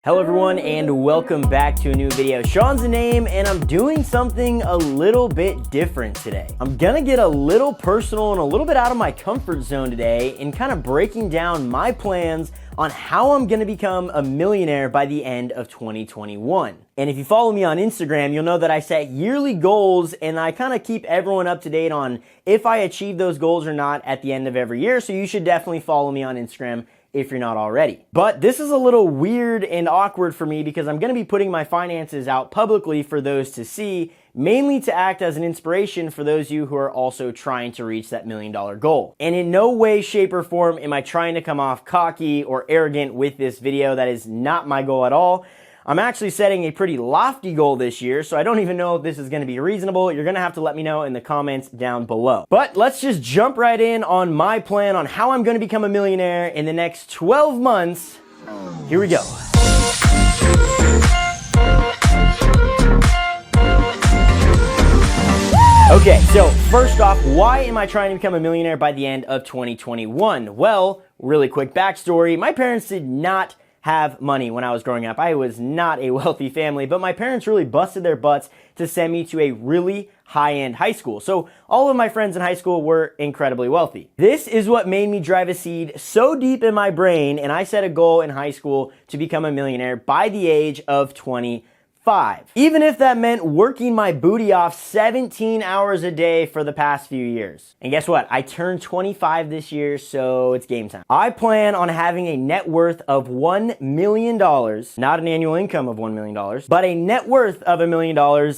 Hello everyone and welcome back to a new video. Shawn's the name and I'm doing something a little bit different today. I'm gonna get a little personal and a little bit out of my comfort zone today in kind of breaking down my plans on how I'm gonna become a millionaire by the end of 2021. And if you follow me on Instagram, you'll know that I set yearly goals and I kind of keep everyone up to date on if I achieve those goals or not at the end of every year. So you should definitely follow me on Instagram if you're not already. But this is a little weird and awkward for me because I'm gonna be putting my finances out publicly for those to see, mainly to act as an inspiration for those of you who are also trying to reach that $1 million goal. And in no way, shape, or form am I trying to come off cocky or arrogant with this video. That is not my goal at all. I'm actually setting a pretty lofty goal this year, so I don't even know if this is going to be reasonable. You're going to have to let me know in the comments down below. But let's just jump right in on my plan on how I'm going to become a millionaire in the next 12 months. Here we go. Okay, so first off, why am I trying to become a millionaire by the end of 2021? Well, really quick backstory. My parents did not have money when I was growing up. I was not a wealthy family, but my parents really busted their butts to send me to a really high-end high school. So all of my friends in high school were incredibly wealthy. This is what made me drive a seed so deep in my brain, and I set a goal in high school to become a millionaire by the age of 25. Even if that meant working my booty off 17 hours a day for the past few years. And guess what? I turned 25 this year, so it's game time. I plan on having a net worth of $1 million, not an annual income of $1 million, but a net worth of $1 million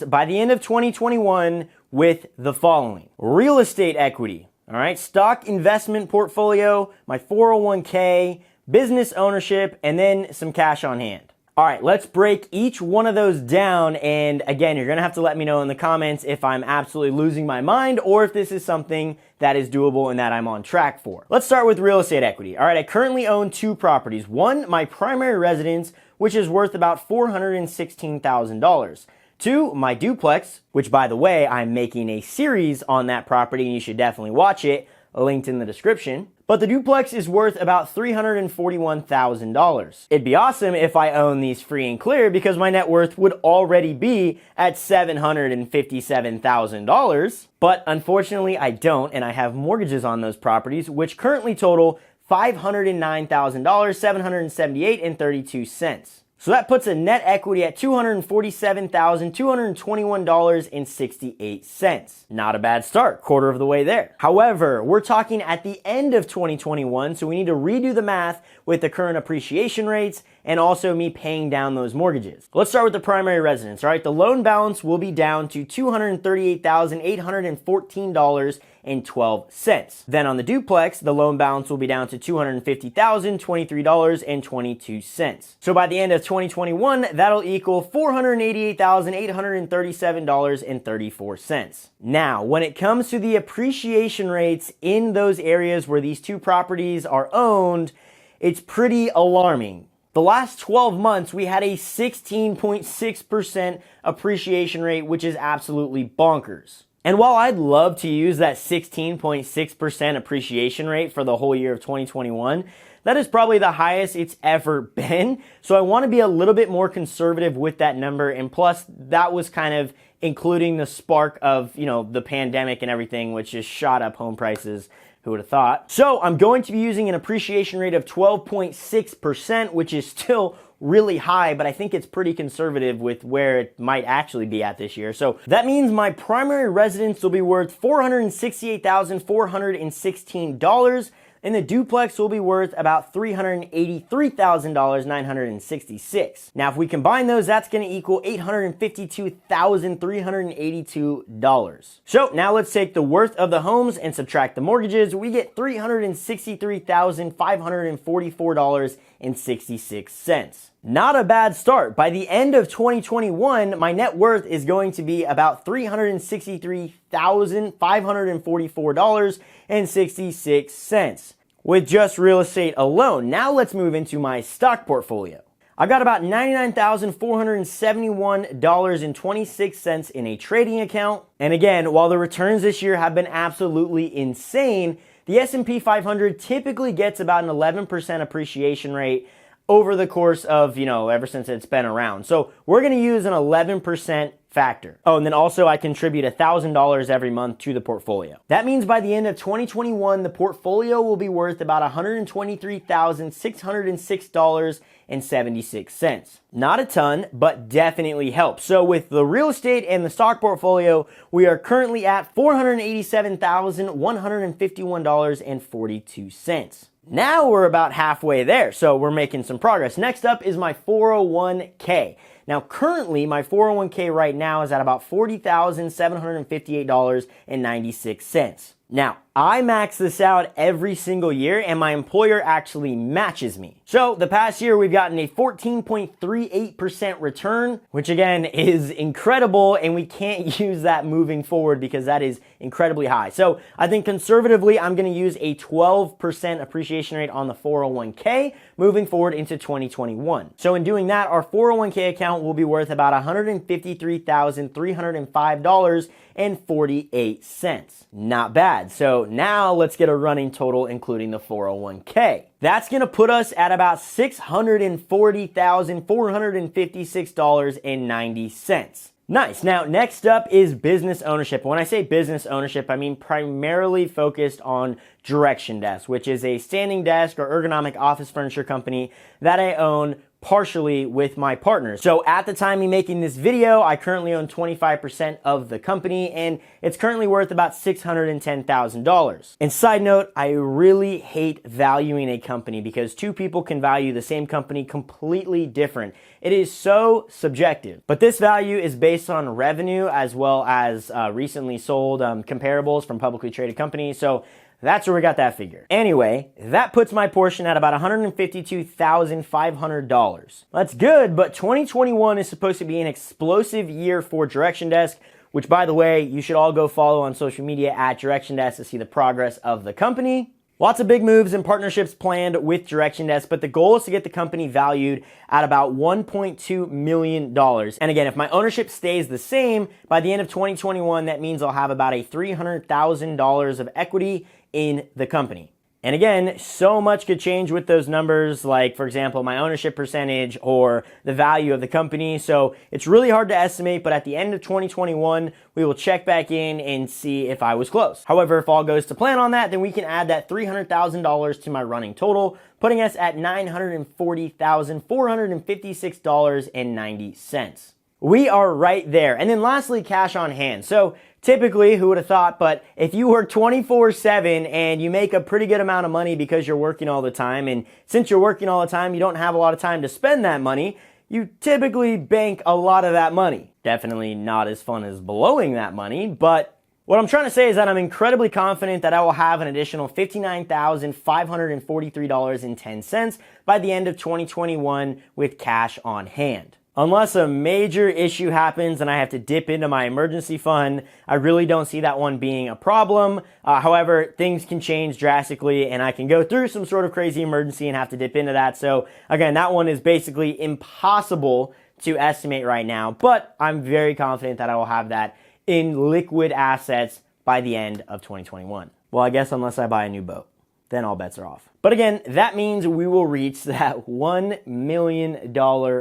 by the end of 2021 with the following: real estate equity, all right, stock investment portfolio, my 401k, business ownership, and then some cash on hand. All right, let's break each one of those down. And again, you're gonna have to let me know in the comments if I'm absolutely losing my mind or if this is something that is doable and that I'm on track for. Let's start with real estate equity. All right, I currently own two properties. One, my primary residence, which is worth about $416,000. Two, my duplex, which by the way, I'm making a series on that property and you should definitely watch it, linked in the description. But the duplex is worth about $341,000. It'd be awesome if I own these free and clear because my net worth would already be at $757,000. But unfortunately I don't, and I have mortgages on those properties, which currently total $509,000, $778.32. So that puts a net equity at $247,221.68. Not a bad start, quarter of the way there. However, we're talking at the end of 2021, so we need to redo the math with the current appreciation rates and also me paying down those mortgages. Let's start with the primary residence, all right? The loan balance will be down to $238,814.12. Then on the duplex, the loan balance will be down to $250,023.22. So by the end of 2021, that'll equal $488,837.34. Now, when it comes to the appreciation rates in those areas where these two properties are owned, it's pretty alarming. The last 12 months, we had a 16.6% appreciation rate, which is absolutely bonkers. And while I'd love to use that 16.6% appreciation rate for the whole year of 2021, that is probably the highest it's ever been. So I want to be a little bit more conservative with that number. And plus, that was kind of including the spark of, the pandemic and everything, which just shot up home prices. Who would have thought? So I'm going to be using an appreciation rate of 12.6%, which is still really high, but I think it's pretty conservative with where it might actually be at this year. So that means my primary residence will be worth $468,416, and the duplex will be worth about $383,966. Now, if we combine those, that's going to equal $852,382. So now let's take the worth of the homes and subtract the mortgages. We get $363,544.66. Not a bad start. By the end of 2021, my net worth is going to be about $363,544.66 with just real estate alone. Now let's move into my stock portfolio. I've got about $99,471.26 in a trading account. And again, while the returns this year have been absolutely insane, the S&P 500 typically gets about an 11% appreciation rate over the course of, ever since it's been around. So we're going to use an 11% factor. Oh, and then also I contribute $1,000 every month to the portfolio. That means by the end of 2021, the portfolio will be worth about $123,606.76. Not a ton, but definitely helps. So with the real estate and the stock portfolio, we are currently at $487,151.42. Now we're about halfway there, so we're making some progress. Next up is my 401k. Now, currently, my 401k right now is at about $40,758.96. Now, I max this out every single year, and my employer actually matches me. So the past year, we've gotten a 14.38% return, which again is incredible, and we can't use that moving forward because that is incredibly high. So I think conservatively, I'm going to use a 12% appreciation rate on the 401k moving forward into 2021. So in doing that, our 401k account will be worth about $153,305.48. Not bad. So now let's get a running total including the 401k. That's going to put us at about $640,456.90. Nice. Now, next up is business ownership. When I say business ownership, I mean primarily focused on Direction Desk, which is a standing desk or ergonomic office furniture company that I own partially with my partners. So at the time of making this video, I currently own 25% of the company, and it's currently worth about $610,000. And side note, I really hate valuing a company because two people can value the same company completely different. It is so subjective. But this value is based on revenue as well as recently sold comparables from publicly traded companies. So that's where we got that figure. Anyway, that puts my portion at about $152,500. That's good, but 2021 is supposed to be an explosive year for Direction Desk, which, by the way, you should all go follow on social media at Direction Desk to see the progress of the company. Lots of big moves and partnerships planned with Direction Desk, but the goal is to get the company valued at about $1.2 million. And again, if my ownership stays the same, by the end of 2021, that means I'll have about a $300,000 of equity in the company. And again, so much could change with those numbers, like, for example, my ownership percentage or the value of the company. So it's really hard to estimate, but at the end of 2021, we will check back in and see if I was close. However, if all goes to plan on that, then we can add that $300,000 to my running total, putting us at $940,456.90. We are right there. And then lastly, cash on hand. So typically, who would have thought, but if you work 24/7 and you make a pretty good amount of money because you're working all the time, and since you're working all the time, you don't have a lot of time to spend that money, you typically bank a lot of that money. Definitely not as fun as blowing that money, but what I'm trying to say is that I'm incredibly confident that I will have an additional $59,543.10 by the end of 2021 with cash on hand. Unless a major issue happens and I have to dip into my emergency fund, I really don't see that one being a problem. However, things can change drastically and I can go through some sort of crazy emergency and have to dip into that. So again, that one is basically impossible to estimate right now, but I'm very confident that I will have that in liquid assets by the end of 2021. Well, I guess unless I buy a new boat, then all bets are off. But again, that means we will reach that $1 million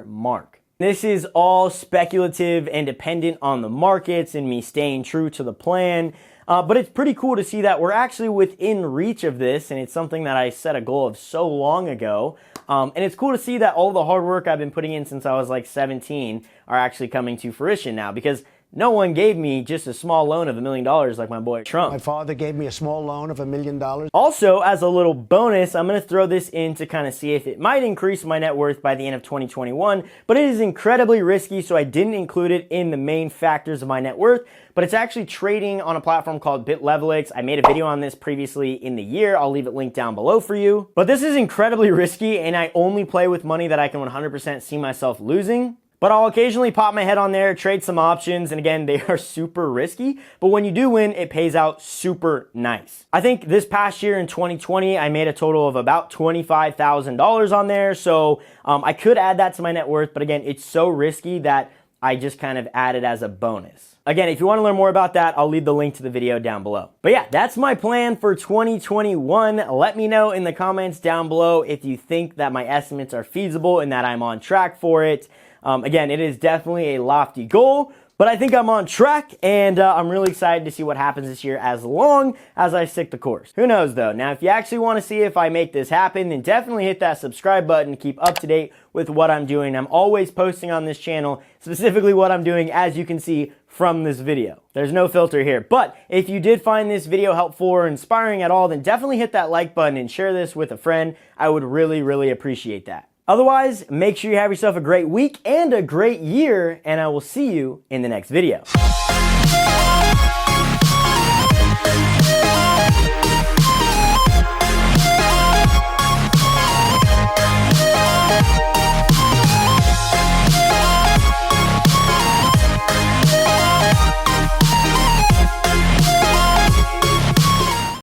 mark. This is all speculative and dependent on the markets and me staying true to the plan. But it's pretty cool to see that we're actually within reach of this, and it's something that I set a goal of so long ago. And it's cool to see that all the hard work I've been putting in since I was like 17 are actually coming to fruition now, because no one gave me just a small loan of $1 million like my boy Trump. My father gave me a small loan of $1 million. Also, as a little bonus, I'm going to throw this in to kind of see if it might increase my net worth by the end of 2021, but it is incredibly risky, so I didn't include it in the main factors of my net worth, but it's actually trading on a platform called BitLevelix. I made a video on this previously in the year. I'll leave it linked down below for you. But this is incredibly risky, and I only play with money that I can 100% see myself losing. But I'll occasionally pop my head on there, trade some options, and again, they are super risky, but when you do win, it pays out super nice. I think this past year in 2020, I made a total of about $25,000 on there, so I could add that to my net worth, but again, it's so risky that I just kind of added as a bonus. Again, if you want to learn more about that, I'll leave the link to the video down below. But yeah, that's my plan for 2021. Let me know in the comments down below if you think that my estimates are feasible and that I'm on track for it. Again, it is definitely a lofty goal, but I think I'm on track, and I'm really excited to see what happens this year as long as I stick the course. Who knows though? Now, if you actually want to see if I make this happen, then definitely hit that subscribe button to keep up to date with what I'm doing. I'm always posting on this channel, specifically what I'm doing, as you can see from this video. There's no filter here. But if you did find this video helpful or inspiring at all, then definitely hit that like button and share this with a friend. I would really, really appreciate that. Otherwise, make sure you have yourself a great week and a great year, and I will see you in the next video.